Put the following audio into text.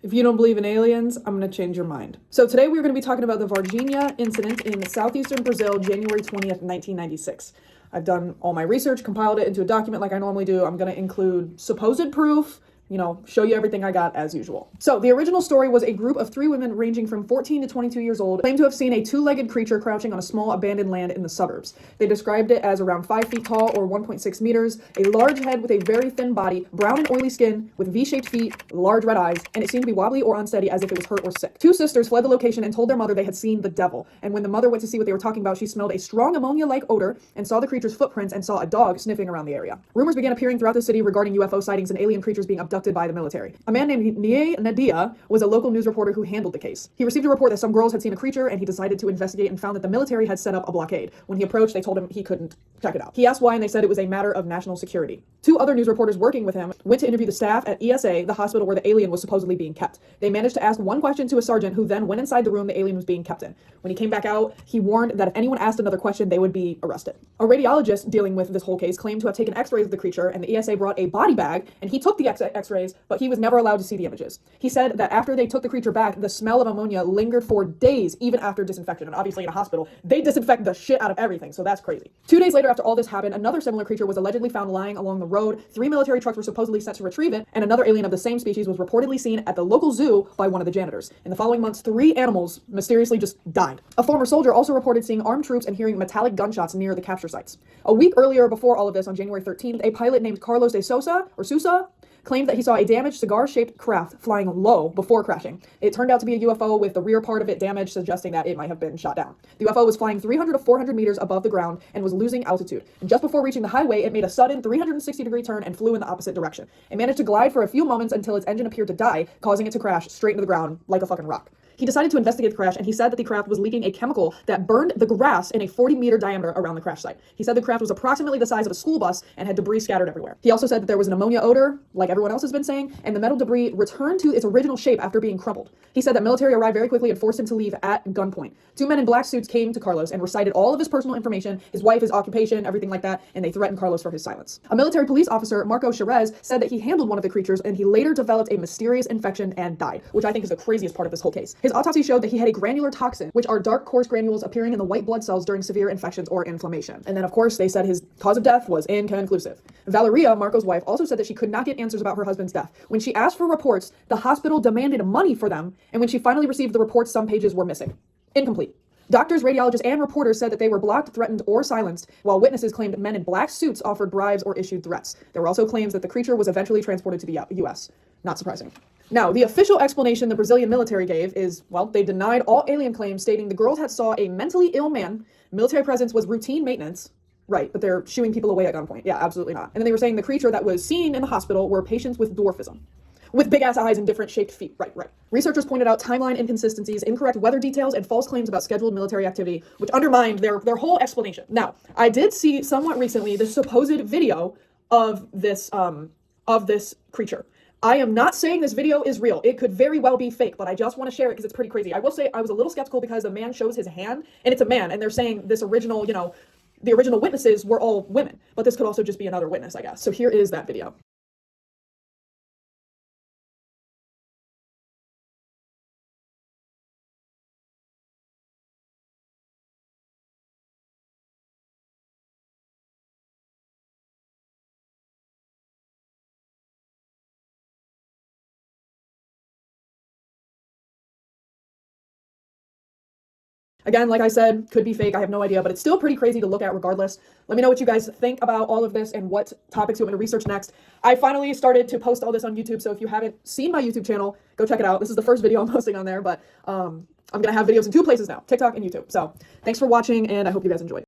If you don't believe in aliens, I'm going to change your mind. So today we're going to be talking about the Varginha Incident in southeastern Brazil, January 20th, 1996. I've done all my research, compiled it into a document like I normally do. I'm going to include supposed proof, show you everything I got as usual. So the original story was a group of 3 women ranging from 14 to 22 years old claimed to have seen a 2-legged creature crouching on a small abandoned land in the suburbs. They described it as around 5 feet tall or 1.6 meters, a large head with a very thin body, brown and oily skin with V-shaped feet, large red eyes, and it seemed to be wobbly or unsteady as if it was hurt or sick. 2 sisters fled the location and told their mother they had seen the devil, and when the mother went to see what they were talking about, she smelled a strong ammonia-like odor and saw the creature's footprints and saw a dog sniffing around the area. Rumors began appearing throughout the city regarding UFO sightings and alien creatures being abducted by the military. A man named Nie Nadia was a local news reporter who handled the case. He received a report that some girls had seen a creature, and he decided to investigate and found that the military had set up a blockade. When he approached, they told him he couldn't check it out. He asked why, and they said it was a matter of national security. 2 other news reporters working with him went to interview the staff at ESA, the hospital where the alien was supposedly being kept. They managed to ask one question to a sergeant, who then went inside the room the alien was being kept in. When he came back out, he warned that if anyone asked another question, they would be arrested. A radiologist dealing with this whole case claimed to have taken x-rays of the creature, and the ESA brought a body bag, and he took the x-rays, but he was never allowed to see the images. He said that after they took the creature back, the smell of ammonia lingered for days, even after disinfection. And obviously in a hospital, they disinfect the shit out of everything, so that's crazy. 2 days later, after all this happened, another similar creature was allegedly found lying along the road. 3 military trucks were supposedly sent to retrieve it, and another alien of the same species was reportedly seen at the local zoo by one of the janitors. In the following months, 3 animals mysteriously just died. A former soldier also reported seeing armed troops and hearing metallic gunshots near the capture sites. A week earlier, before all of this, on January 13th, a pilot named Carlos de Sousa claimed that he saw a damaged cigar-shaped craft flying low before crashing. It turned out to be a UFO with the rear part of it damaged, suggesting that it might have been shot down. The UFO was flying 300 to 400 meters above the ground and was losing altitude. And just before reaching the highway, it made a sudden 360-degree turn and flew in the opposite direction. It managed to glide for a few moments until its engine appeared to die, causing it to crash straight into the ground like a fucking rock. He decided to investigate the crash, and he said that the craft was leaking a chemical that burned the grass in a 40-meter diameter around the crash site. He said the craft was approximately the size of a school bus and had debris scattered everywhere. He also said that there was an ammonia odor, like everyone else has been saying, and the metal debris returned to its original shape after being crumpled. He said that military arrived very quickly and forced him to leave at gunpoint. 2 men in black suits came to Carlos and recited all of his personal information, his wife, his occupation, everything like that, and they threatened Carlos for his silence. A military police officer, Marco Cherez, said that he handled one of the creatures, and he later developed a mysterious infection and died, which I think is the craziest part of this whole case. His autopsy showed that he had a granular toxin, which are dark, coarse granules appearing in the white blood cells during severe infections or inflammation. And then, of course, they said his cause of death was inconclusive. Valeria, Marco's wife, also said that she could not get answers about her husband's death. When she asked for reports, the hospital demanded money for them, and when she finally received the reports, some pages were missing. Incomplete. Doctors, radiologists, and reporters said that they were blocked, threatened, or silenced, while witnesses claimed men in black suits offered bribes or issued threats. There were also claims that the creature was eventually transported to the U.S. Not surprising. Now, the official explanation the Brazilian military gave is, well, they denied all alien claims, stating the girls had saw a mentally ill man, military presence was routine maintenance. Right, but they're shooing people away at gunpoint. Yeah, absolutely not. And then they were saying the creature that was seen in the hospital were patients with dwarfism, with big-ass eyes and different shaped feet. Right. Researchers pointed out timeline inconsistencies, incorrect weather details, and false claims about scheduled military activity, which undermined their whole explanation. Now, I did see somewhat recently the supposed video of this creature. I am not saying this video is real. It could very well be fake, but I just want to share it because it's pretty crazy. I will say I was a little skeptical because the man shows his hand, and it's a man, and they're saying this original, the original witnesses were all women, but this could also just be another witness, I guess. So here is that video. Again, like I said, could be fake. I have no idea, but it's still pretty crazy to look at regardless. Let me know what you guys think about all of this and what topics you want me to research next. I finally started to post all this on YouTube, so if you haven't seen my YouTube channel, go check it out. This is the first video I'm posting on there, but I'm going to have videos in 2 places now, TikTok and YouTube. So thanks for watching, and I hope you guys enjoyed.